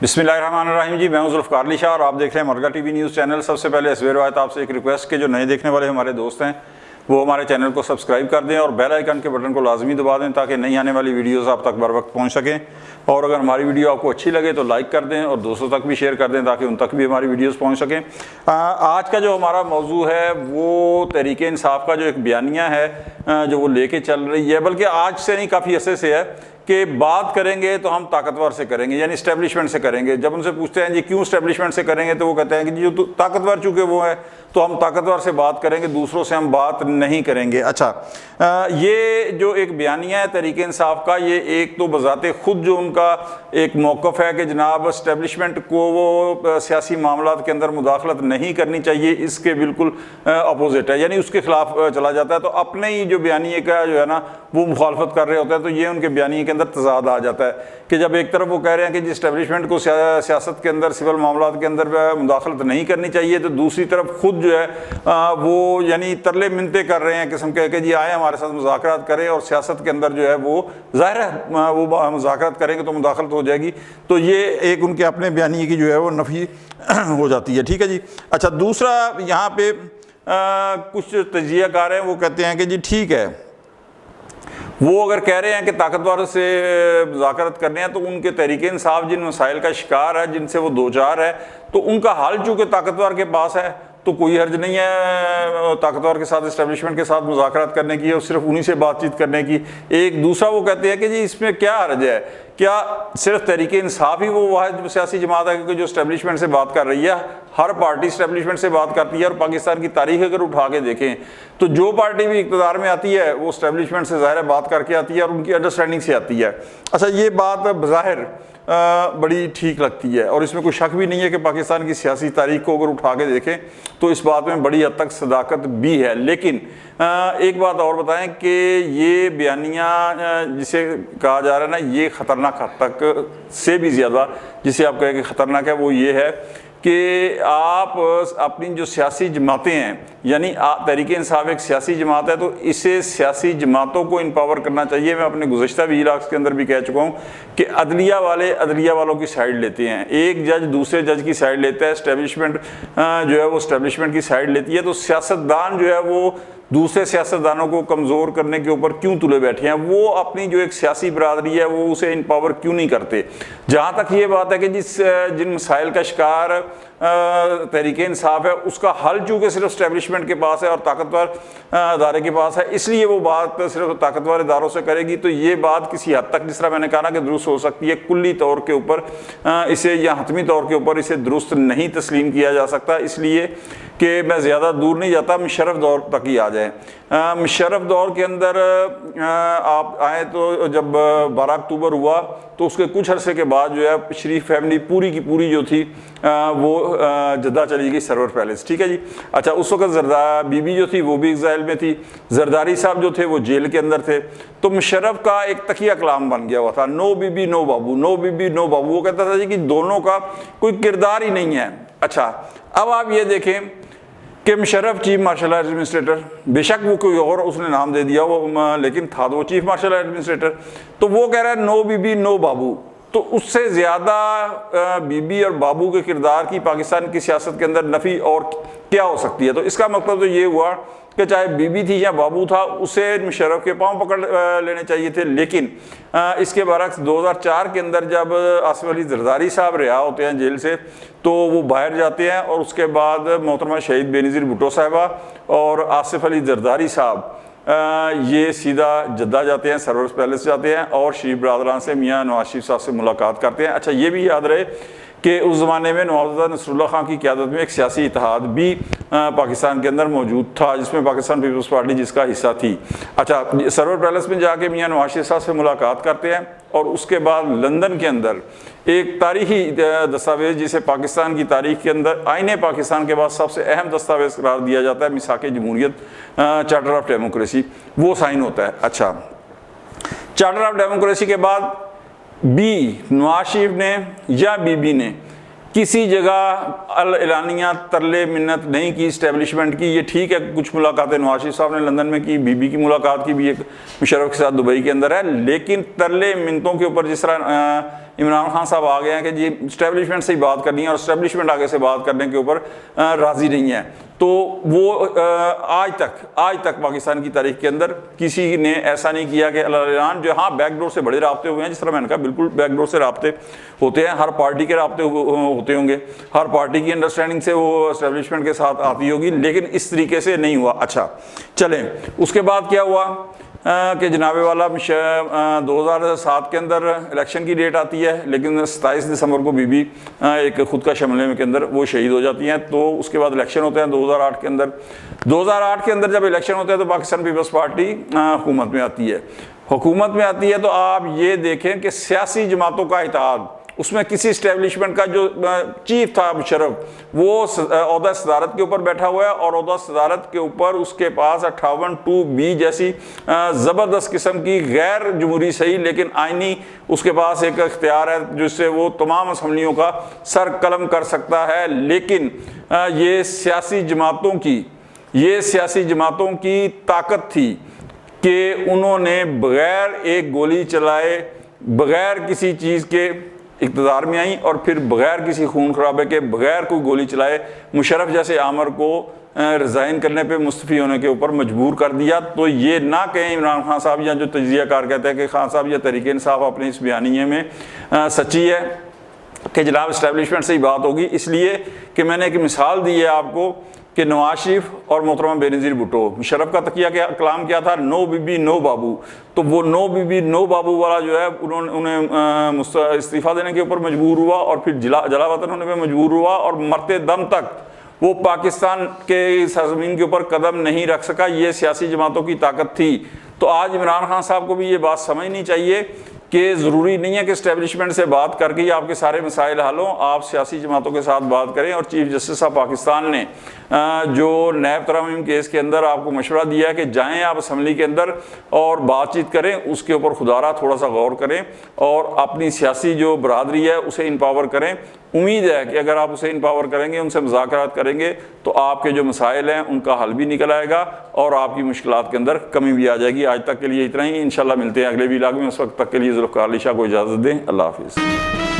बिस्मिल्लाहिर्रहमानिर्रहीम जी, मैं हूं ज़ुल्फ़िकार अली शाह और आप देख रहे हैं मरगा टीवी न्यूज़ चैनल। सबसे पहले इस रिवायत आपसे एक रिक्वेस्ट के जो नए देखने वाले हमारे दोस्त हैं वो हमारे चैनल को सब्सक्राइब कर दें और बेल आइकन के बटन को लाजमी दबा दें ताकि नई आने वाली वीडियोस आप तक बर वक्त पहुँच सकें। और अगर हमारी वीडियो आपको अच्छी लगे तो लाइक कर दें और दोस्तों तक भी शेयर कर दें ताकि उन तक भी हमारी वीडियोस पहुंच सकें। आज का जो हमारा मौजू है वो तहरीक इंसाफ का जो एक बयानिया है जो वो लेके चल रही है, बल्कि आज से नहीं काफ़ी अरसे से है कि बात करेंगे तो हम ताकतवर से करेंगे, यानी इस्टेब्लिशमेंट से करेंगे। जब उनसे पूछते हैं जी क्यों इस्टेब्लिशमेंट से करेंगे तो वो कहते हैं कि जो ताकतवर चूँकि वो है तो हम ताकतवर से बात करेंगे, दूसरों से हम बात नहीं करेंगे। अच्छा, ये जो एक बयानिया है तहरीक इंसाफ का, ये एक तो बजाते खुद जो उनका एक मौक़िफ़ है कि जनाब इस्टेब्लिशमेंट को वो सियासी मामलात के अंदर मुदाखलत नहीं करनी चाहिए, इसके बिल्कुल अपोजिट है, यानी उसके खिलाफ चला जाता है। तो अपने ही जो बयानिए का जो है ना वो मुखालफत कर रहे होते हैं, तो ये उनके बयानिए के अंदर तजाद आ जाता है कि जब एक तरफ वो कह रहे हैं कि जी इस्टेब्लिशमेंट को सियासत के अंदर, सिविल मामलात के अंदर मुदाखलत नहीं करनी चाहिए, तो दूसरी तरफ खुद जो है वो यानी तरले मिन्नतें कर रहे हैं किस्म के कि जी आए हमारे साथ मुज़ाकरात करें और सियासत के अंदर जो है वो ज़ाहिर है वो मुज़ाकरात करेंगे तो मुदाखलत हो जाएगी। तो ये एक उनके अपने बयानिए की जो है वो नफ़ी हो जाती है। ठीक है जी। अच्छा, दूसरा यहाँ पे कुछ तजियाकार हैं, वो कहते हैं कि जी ठीक है, वो अगर कह रहे हैं कि ताकतवर से मुज़ाकरत करने हैं तो उनके तहरीक इंसाफ जिन मसाइल का शिकार है, जिनसे वो दो चार है, तो उनका हल चूँकि ताकतवर के पास है तो कोई हर्ज नहीं है ताकतवर के साथ, इस्टेब्लिशमेंट के साथ मुज़ाकरात करने की और सिर्फ उन्हीं से बातचीत करने की। एक दूसरा वो कहते हैं कि जी इसमें क्या हर्ज है, क्या सिर्फ तहरीक इंसाफ ही वो वाहिद सियासी जमात है क्योंकि जो इस्टेब्लिशमेंट से बात कर रही है? हर पार्टी इस्टेब्लिशमेंट से बात करती है और पाकिस्तान की तारीख अगर उठा के देखें तो जो पार्टी भी इक़्तिदार में आती है वो इस्टेब्लिशमेंट से ज़ाहिर बात करके आती है और उनकी अंडरस्टैंडिंग से आती है। अच्छा, ये बात बज़ाहिर बड़ी ठीक लगती है और इसमें कोई शक भी नहीं है कि पाकिस्तान की सियासी तारीख को अगर उठा के देखें तो इस बात में बड़ी हद तक सदाकत भी है। लेकिन एक बात और बताएं कि ये बयानिया जिसे कहा जा रहा है ना, ये ख़तरनाक हद तक से भी ज़्यादा जिसे आप कहें कि ख़तरनाक है, वो ये है कि आप अपनी जो सियासी जमातें हैं, यानी तहरीक इंसाफ एक सियासी जमात है, तो इसे सियासी जमातों को इम्पावर करना चाहिए। मैं अपने गुज़श्ता भी इलाक़ के अंदर भी कह चुका हूँ कि अदलिया वाले अदलिया वालों की साइड लेते हैं, एक जज दूसरे जज की साइड लेता है, इस्टेब्लिशमेंट जो है वो इस्टेब्लिशमेंट की साइड लेती है। तो सियासतदान जो है वो दूसरे सियासतदानों को कमज़ोर करने के ऊपर क्यों तुले बैठे हैं? वो अपनी जो एक सियासी बरादरी है वो उसे इम्पावर क्यों नहीं करते? जहाँ तक ये बात है कि जिन मसाइल का शिकार तहरीक इंसाफ है उसका हल चूँकि सिर्फ इस्टेब्लिशमेंट के पास है और ताकतवर अदारे के पास है, इसलिए वो बात सिर्फ ताकतवर इदारों से करेगी। तो ये बात किसी हद तक, जिस तरह मैंने कहा ना कि दुरुस्त हो सकती है, कुल्ली तौर के ऊपर इसे या हतमी तौर के ऊपर इसे दुरुस्त नहीं तस्लीम किया जा सकता। इसलिए कि मैं ज़्यादा दूर नहीं जाता, मुशर्रफ दौर तक ही आ जाए। मुशर्रफ दौर के अंदर आप आए तो जब 12 अक्टूबर हुआ तो उसके कुछ अरसे के बाद जो है शरीफ फैमिली पूरी की पूरी जो थी वो जद्दा चली गई, सरवर पैलेस। ठीक है जी। अच्छा, उस वक्त जरदा बीबी जो थी वो भी एग्जाइल में थी, जरदारी साहब जो थे वो जेल के अंदर थे। तो मुशर्रफ का एक तकिया कलाम बन गया हुआ था, नो बीबी नो बाबू, नो बीबी नो बाबू। वो कहता था जी कि दोनों का कोई किरदार ही नहीं है। अच्छा, अब आप ये देखें कि मुशर्रफ चीफ मार्शल एडमिनिस्ट्रेटर, बेशक वो कोई और उसने नाम दे दिया वो, लेकिन था तो वो चीफ मार्शल एडमिनिस्ट्रेटर, तो वो कह रहा है नो बीबी नो बाबू। तो उससे ज़्यादा बीबी और बाबू के किरदार की पाकिस्तान की सियासत के अंदर नफ़ी और क्या हो सकती है? तो इसका मतलब तो ये हुआ कि चाहे बीबी थी या बाबू था, उसे मुशर्रफ के पांव पकड़ लेने चाहिए थे। लेकिन इसके बरक्स 2004 के अंदर जब आसिफ अली जरदारी साहब रिहा होते हैं जेल से तो वो बाहर जाते हैं और उसके बाद मोहतरमा शहीद बेनज़ीर भुट्टो साहिबा और आसिफ अली जरदारी साहब ये सीधा जद्दा जाते हैं, सरवर पैलेस जाते हैं और शरीफ बरदरान से, मियाँ नवाज शरीफ साहब से मुलाकात करते हैं। अच्छा, ये भी याद रहे कि उस ज़माने में नवाब नसरुल्लाह खान की क़यादत में एक सियासी इत्तेहाद भी पाकिस्तान के अंदर मौजूद था जिसमें पाकिस्तान पीपल्स पार्टी जिसका हिस्सा थी। अच्छा, सरवर पैलेस में जाके मियाँ नवाज शरीफ साहब से मुलाकात करते हैं और उसके बाद लंदन के अंदर एक तारीखी दस्तावेज़ जिसे पाकिस्तान की तारीख के अंदर आईने पाकिस्तान के बाद सबसे अहम दस्तावेज़ करार दिया जाता है, मिसाक जमहूरियत, चार्टर ऑफ डेमोक्रेसी, वो साइन होता है। अच्छा, चार्टर ऑफ डेमोक्रेसी के बाद नवाज शरीफ ने या बीबी ने किसी जगह एलानिया तरले मिन्नत नहीं की इस्टेब्लिशमेंट की। ये ठीक है, कुछ मुलाकातें नवाज शरीफ साहब ने लंदन में की, बीबी की मुलाकात की भी एक मुशर्रफ के साथ दुबई के अंदर है, लेकिन तरले मिन्नतों के ऊपर जिस तरह इमरान खान साहब आ गए हैं कि जी इस्टेब्लिशमेंट से ही बात करनी है और इस्टेब्लिशमेंट आगे से बात करने के ऊपर राज़ी नहीं है, तो वो आज तक पाकिस्तान की तारीख के अंदर किसी ने ऐसा नहीं किया कि ऐलान जो, हाँ बैकडोर से बड़े राब्ते हुए हैं, जिस तरह मैंने कहा बिल्कुल बैकडोर से राब्ते होते हैं, हर पार्टी के राब्ते होते होंगे, हर पार्टी की अंडरस्टैंडिंग से वो इस्टेब्लिशमेंट के साथ आती होगी, लेकिन इस तरीके से नहीं हुआ। अच्छा चलें, उसके बाद क्या हुआ कि जनाबे वाला 2007 के अंदर इलेक्शन की डेट आती है, लेकिन 27 दिसंबर को बीबी एक खुद का हमले के अंदर वो शहीद हो जाती हैं। तो उसके बाद इलेक्शन होते हैं 2008 के अंदर। 2008 के अंदर जब इलेक्शन होते हैं तो पाकिस्तान पीपल्स पार्टी हुकूमत में आती है। हुकूमत में आती है तो आप ये देखें कि सियासी जमातों का इत्तेहाद, उसमें किसी इस्टेब्लिशमेंट का जो चीफ था मुशर्रफ, वो ओहदा सदारत के ऊपर बैठा हुआ है और ओहदा सदारत के ऊपर उसके पास 58(2)(b जैसी ज़बरदस्त किस्म की गैर जमहूरी सही लेकिन आइनी उसके पास एक इख्तियार है जिससे वो तमाम असम्बलियों का सर कलम कर सकता है। लेकिन ये सियासी जमातों की ताकत थी कि उन्होंने बग़ैर एक गोली चलाए, बग़ैर किसी चीज़ के इक़्तिदार में आई और फिर बग़ैर किसी खून खराबे के, बग़ैर कोई गोली चलाए मुशर्रफ जैसे आमर को रिज़ाइन करने पे, मुस्तफ़ी होने के ऊपर मजबूर कर दिया। तो ये ना कहें इमरान खान साहब या जो तजिया कार कहते हैं कि खान साहब या तहरीक इंसाफ अपने इस बयानिए में सच्ची है कि जनाब इस्टेब्लिशमेंट से ही बात होगी, इसलिए कि मैंने एक मिसाल दी है आपको कि नवाज शरीफ और मोहतरमा बेनज़ीर भुट्टो, मुशर्रफ का तकिया क्या कलाम क्या था, नो बीबी नो बाबू। तो वो नो बीबी नो बाबू वाला जो है उन्हें इस्तीफ़ा देने के ऊपर मजबूर हुआ और फिर जला वतन होने पर मजबूर हुआ और मरते दम तक वो पाकिस्तान के सरजमीन के ऊपर कदम नहीं रख सका। ये सियासी जमातों की ताकत थी। तो आज इमरान खान साहब को भी ये बात समझनी चाहिए कि ज़रूरी नहीं है कि इस्टेब्लिशमेंट से बात करके ही आपके सारे मसाइल हल हों। आप सियासी जमातों के साथ बात करें और चीफ जस्टिस ऑफ पाकिस्तान ने जो नैब तरमीम केस के अंदर आपको मशवरा दिया है कि जाएं आप असम्बली के अंदर और बातचीत करें, उसके ऊपर खुदारा थोड़ा सा गौर करें और अपनी सियासी जो बरादरी है उसे इनपावर करें। उम्मीद है कि अगर आप उसे इनपावर करेंगे, उनसे मुज़ाकरात करेंगे, तो आपके जो मसाइल हैं उनका हल भी निकल आएगा और आपकी मुश्किलात के अंदर कमी भी आ जाएगी। आज तक के लिए इतना ही, इंशाल्लाह मिलते हैं अगले व्लॉग में। उस वक्त तक के लिए ज़ुल्फ़िकार अली शाह को इजाज़त दें। अल्लाह हाफ़िज़।